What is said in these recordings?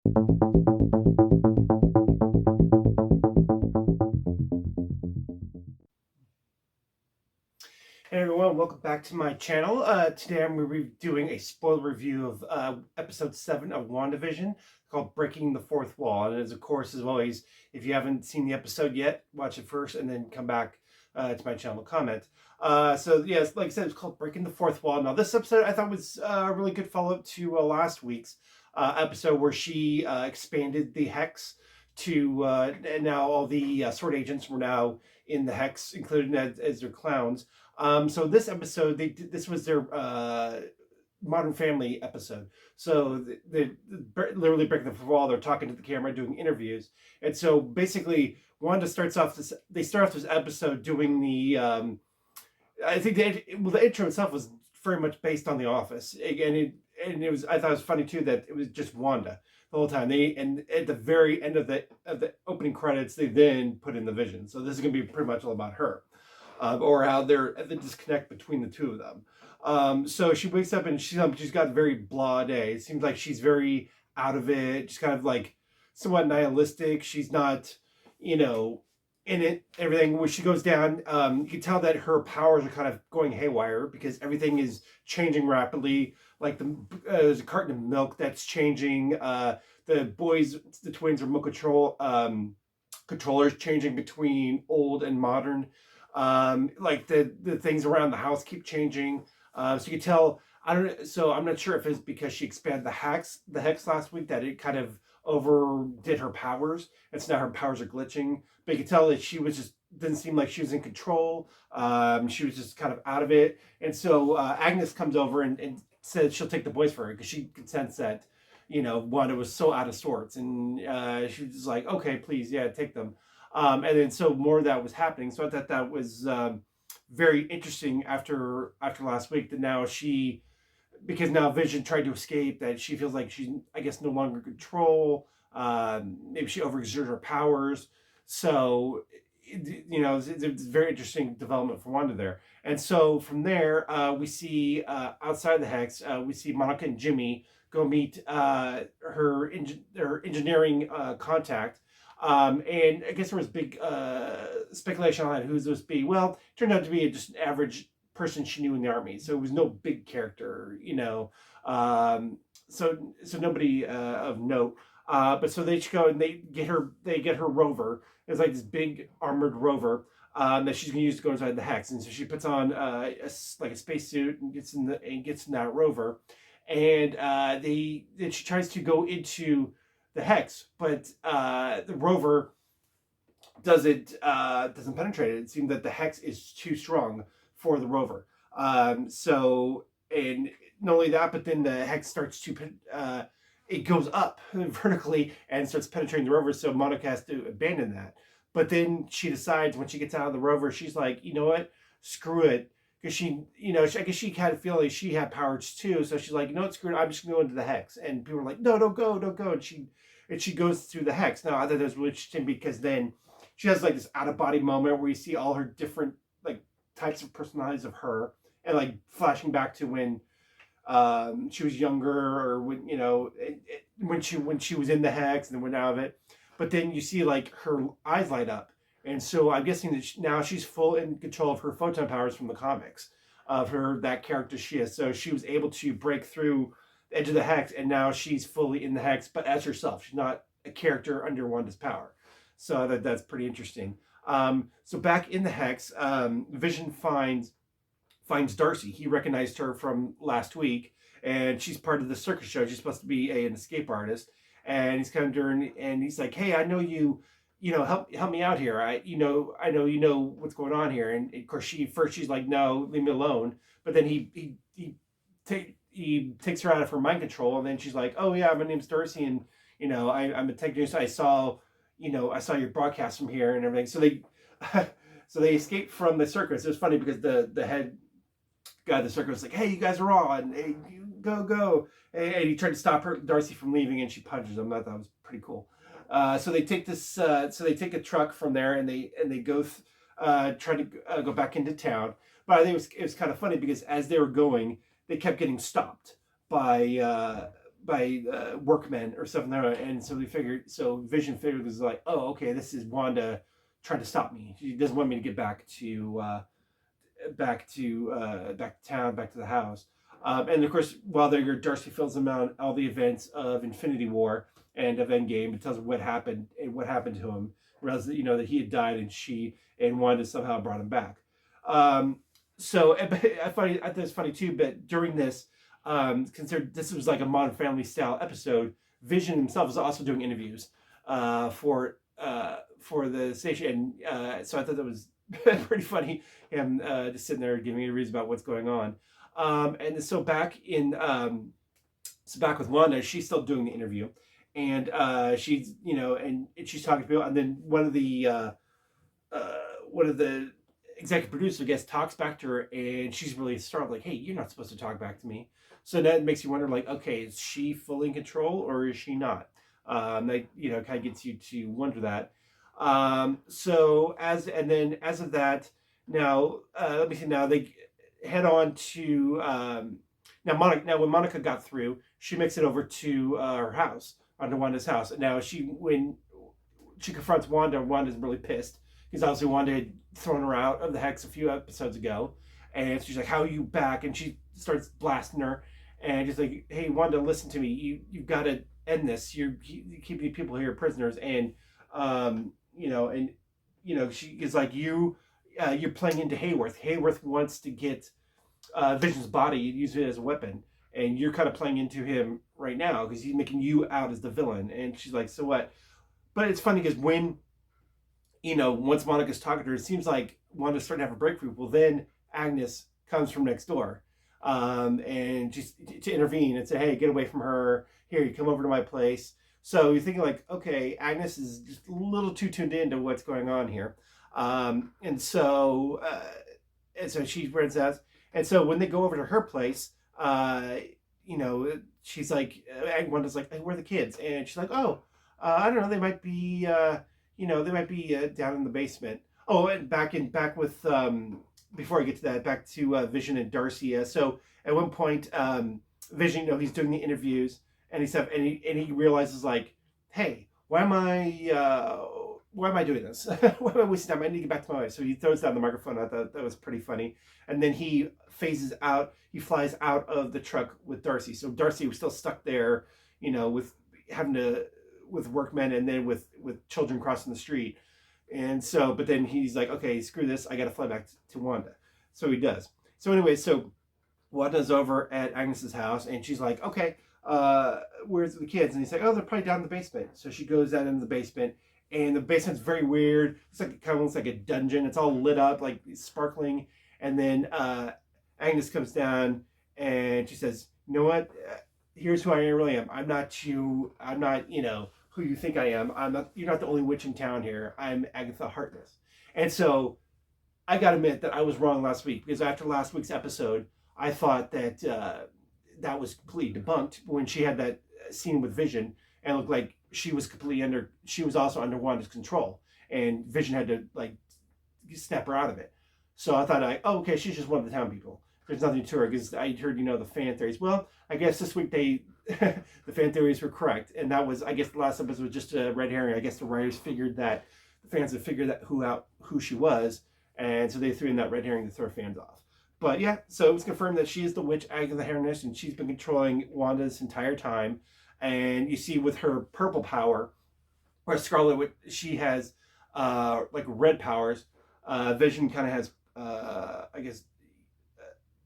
Hey everyone, welcome back to my channel. Today I'm going to be doing a spoiler review of episode 7 of WandaVision called Breaking the Fourth Wall. And as always, if you haven't seen the episode yet, watch it first and then come back to my channel to comment. Yes, like I said, it's called Breaking the Fourth Wall. Now this episode I thought was a really good follow-up to last week's episode where she expanded the Hex to, and now all the sword agents were now in the Hex, including as their clowns. So this episode, this was their Modern Family episode. So they literally breaking the fourth wall. They're talking to the camera, doing interviews, and so basically, Wanda starts off this. They start off this episode doing the. I think the intro itself was very much based on The Office, and it was. I thought it was funny too that it was just Wanda the whole time. And at the very end of the opening credits, they then put in the Vision. So this is going to be pretty much all about her. Or how they're the disconnect between the two of them. So she wakes up and she's got a very blah day. It seems like she's very out of it, just kind of like somewhat nihilistic. She's not, in it. Everything when she goes down, you can tell that her powers are kind of going haywire because everything is changing rapidly. Like there's a carton of milk that's changing. The twins, remote controllers changing between old and modern. Like the things around the house keep changing. So you can tell. I'm not sure if it's because she expanded the hex last week that it kind of overdid her powers, and so now her powers are glitching. But you can tell that she was just didn't seem like she was in control. She was just kind of out of it, and so Agnes comes over and says she'll take the boys for her because she can sense that Wanda was so out of sorts, and she was just like, okay, please, yeah, take them. And then so more of that was happening. So I thought that was very interesting after last week. That now because now Vision tried to escape, that she feels like she's, I guess, no longer in control. Maybe she overexerted her powers. So it's a very interesting development for Wanda there. And so from there, we see outside the Hex, we see Monica and Jimmy go meet her engineering contact. And I guess there was big speculation on who's supposed to be. Well, it turned out to be just an average person she knew in the army, so it was no big character, so nobody of note. But so they go and they get her rover. It's like this big armored rover that she's going to use to go inside the Hex, and so she puts on a spacesuit and gets in that rover, and then she tries to go into the Hex, but the rover doesn't penetrate it. It seems that the Hex is too strong for the rover. And not only that, but then the Hex starts to it goes up vertically and starts penetrating the rover. So Monica has to abandon that. But then she decides when she gets out of the rover, she's like, you know what, screw it. Because I guess she had a feeling like she had powers too. So she's like, you know what, screw it, I'm just going to go into the Hex. And people were like, no, don't go. And she goes through the Hex. Now, I thought that was really interesting because then she has like this out of body moment where you see all her different like types of personalities of her, and like flashing back to when she was younger, or when she was in the Hex and then went out of it. But then you see like her eyes light up, and so I'm guessing that now she's full in control of her photon powers from the comics of that character she is. So she was able to break through the edge of the Hex, and now she's fully in the Hex, but as herself. She's not a character under Wanda's power. So that's pretty interesting. So back in the Hex, Vision finds Darcy. He recognized her from last week, and she's part of the circus show. She's supposed to be an escape artist, and he's come to her and he's like, "Hey, I know you. Help me out here. I know you know what's going on here." And of course, she's like, "No, leave me alone." But then he takes her out of her mind control, and then she's like, "Oh yeah, my name's Darcy, and I'm a technician. I saw your broadcast from here and everything." So they escape from the circus. It was funny because the head guy of the circus was like, "Hey, you guys are on. Hey, you go!" And he tried to stop Darcy from leaving, and she punches him. I thought that was pretty cool. So they take a truck from there, and they go try to go back into town. But I think it was kind of funny because as they were going, they kept getting stopped by workmen or something like that. And so Vision figured this is like, oh, okay, this is Wanda trying to stop me. She doesn't want me to get back to town, back to the house. And of course, while they're here, Darcy fills them out all the events of Infinity War and of Endgame. It tells them what happened and what happened to him. Realizes that that he had died, and she and Wanda somehow brought him back. So I thought it's funny too. But during this, considered this was like a Modern Family style episode, Vision himself was also doing interviews for the station, and so I thought that was pretty funny. Him just sitting there giving interviews about what's going on. And so back with Wanda, she's still doing the interview, and she's and she's talking to people, and then one of the executive producers, I guess, talks back to her, and she's really startled, like, "Hey, you're not supposed to talk back to me." So that makes you wonder, like, okay, is she fully in control or is she not? That kind of gets you to wonder that. So as of that, now let me see. Now they head on to now Monica. Now when Monica got through, she makes it over to her house, onto Wanda's house. And now when she confronts Wanda, Wanda's really pissed because obviously Wanda had thrown her out of the Hex a few episodes ago, and she's like, "How are you back?" And she starts blasting her, and she's like, "Hey, Wanda, listen to me. You've got to end this. You're keeping people here prisoners, and she is like, you're playing into Hayworth. Hayworth wants to get Vision's body, use it as a weapon, and you're kind of playing into him right now because he's making you out as the villain." And she's like, "So what?" But it's funny because when once Monica's talking to her, it seems like Wanda's starting to have a breakthrough. Well, then Agnes comes from next door, and she's to intervene and say, "Hey, get away from her. Here, you come over to my place." So you're thinking like, okay, Agnes is just a little too tuned into what's going on here, and so she runs out. And so when they go over to her place, she's like, Wanda's like, "Hey, where are the kids?" And she's like, "Oh, I don't know. They might be, down in the basement." Oh, and back with before I get to that, back to Vision and Darcy. So at one point, Vision, he's doing the interviews, and he realizes, like, "Hey, why am I doing this? Why am I wasting time? I need to get back to my wife." So he throws down the microphone. I thought that was pretty funny. And then he phases out. He flies out of the truck with Darcy. So Darcy was still stuck there, with workmen, and then with children crossing the street. And so, but then he's like, "Okay, screw this. I got to fly back to Wanda." So he does. So anyway, so Wanda's over at Agnes's house, and she's like, "Okay, where's the kids?" And he's like, "Oh, they're probably down in the basement." So she goes down into the basement, and the basement's very weird. It's like, it kind of looks like a dungeon. It's all lit up, like sparkling. And then Agnes comes down, and she says, "You know what? Here's who I really am. I'm not you. I'm not, who you think I am. You're not the only witch in town here. I'm Agatha Harkness." And so I got to admit that I was wrong last week, because after last week's episode, I thought that that was completely debunked when she had that scene with Vision, and it looked like she was also under Wanda's control, and Vision had to like snap her out of it. So I thought, okay, she's just one of the town people. There's nothing to her, because I heard, the fan theories. Well, I guess this week the fan theories were correct, and that was, I guess, the last episode was just a red herring. I guess the writers figured that the fans had figured that who she was, and so they threw in that red herring to throw fans off. But yeah, so it was confirmed that she is the witch Agatha Harkness, and she's been controlling Wanda this entire time. And you see with her purple power, where Scarlet Witch, she has like red powers. Vision kind of has I guess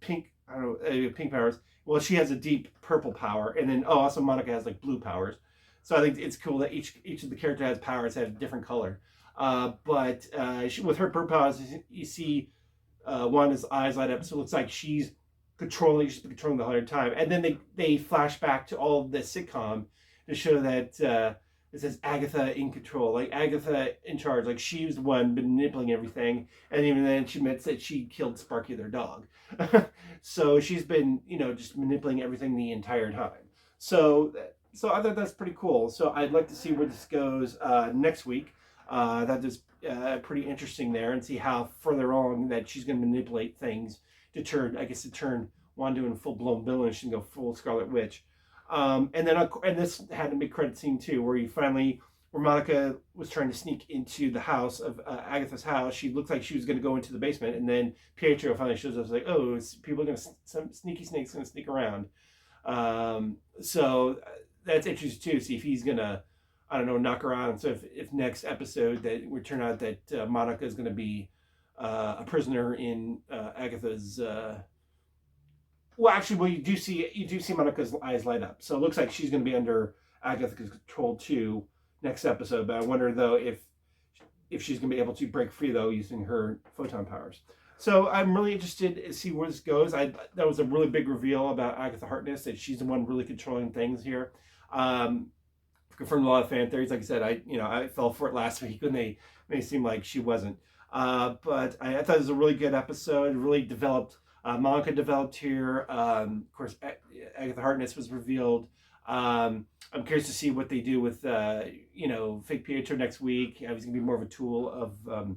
pink. I don't know, pink powers. Well, she has a deep purple power, and then also Monica has like blue powers. So I think it's cool that each of the characters has powers have a different color. But with her purple powers, you see Wanda's eyes light up, so it looks like she's been controlling the whole time. And then they flash back to all of the sitcom to show that it says Agatha in control, like Agatha in charge, like she was the one manipulating everything. And even then she admits that she killed Sparky, their dog. So she's been, just manipulating everything the entire time. So I thought that's pretty cool. So I'd like to see where this goes next week. That is pretty interesting there, and see how further on that she's going to manipulate things to turn Wanda into full-blown villain and go full Scarlet Witch. And this had a big credit scene too, where Monica was trying to sneak into the house of Agatha's house. She looked like she was going to go into the basement, and then Pietro finally shows up. Like, oh, people are going to some sneaky snake's going to sneak around. So that's interesting too. See if he's gonna, I don't know, knock around. So if next episode that would turn out that Monica is going to be a prisoner in Agatha's. Well, actually, well, you do see Monica's eyes light up. So it looks like she's going to be under Agatha's control too next episode. But I wonder though if she's going to be able to break free though using her photon powers. So I'm really interested to see where this goes. That was a really big reveal about Agatha Harkness, that she's the one really controlling things here. Confirmed a lot of fan theories. Like I said, I fell for it last week when they made it seem like she wasn't. But I thought it was a really good episode. It really developed. Monica developed here. Of course, Agatha Harkness was revealed. I'm curious to see what they do with fake Pietro next week. He's going to be more of a tool of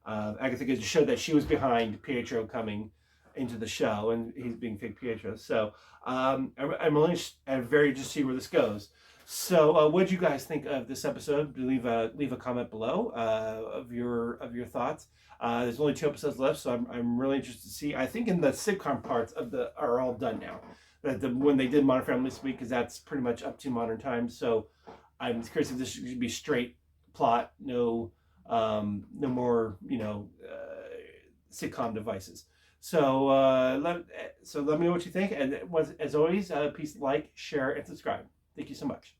Agatha, to show that she was behind Pietro coming into the show and he's being fake Pietro. So I'm really very interested to see where this goes. So what did you guys think of this episode? Leave a comment below of your thoughts. There's only 2 episodes left, so I'm really interested to see. I think in the sitcom parts are all done now. When they did Modern Family this week, because that's pretty much up to modern times. So I'm curious if this should be straight plot, no more sitcom devices. So let me know what you think, and as always, please like, share, and subscribe. Thank you so much.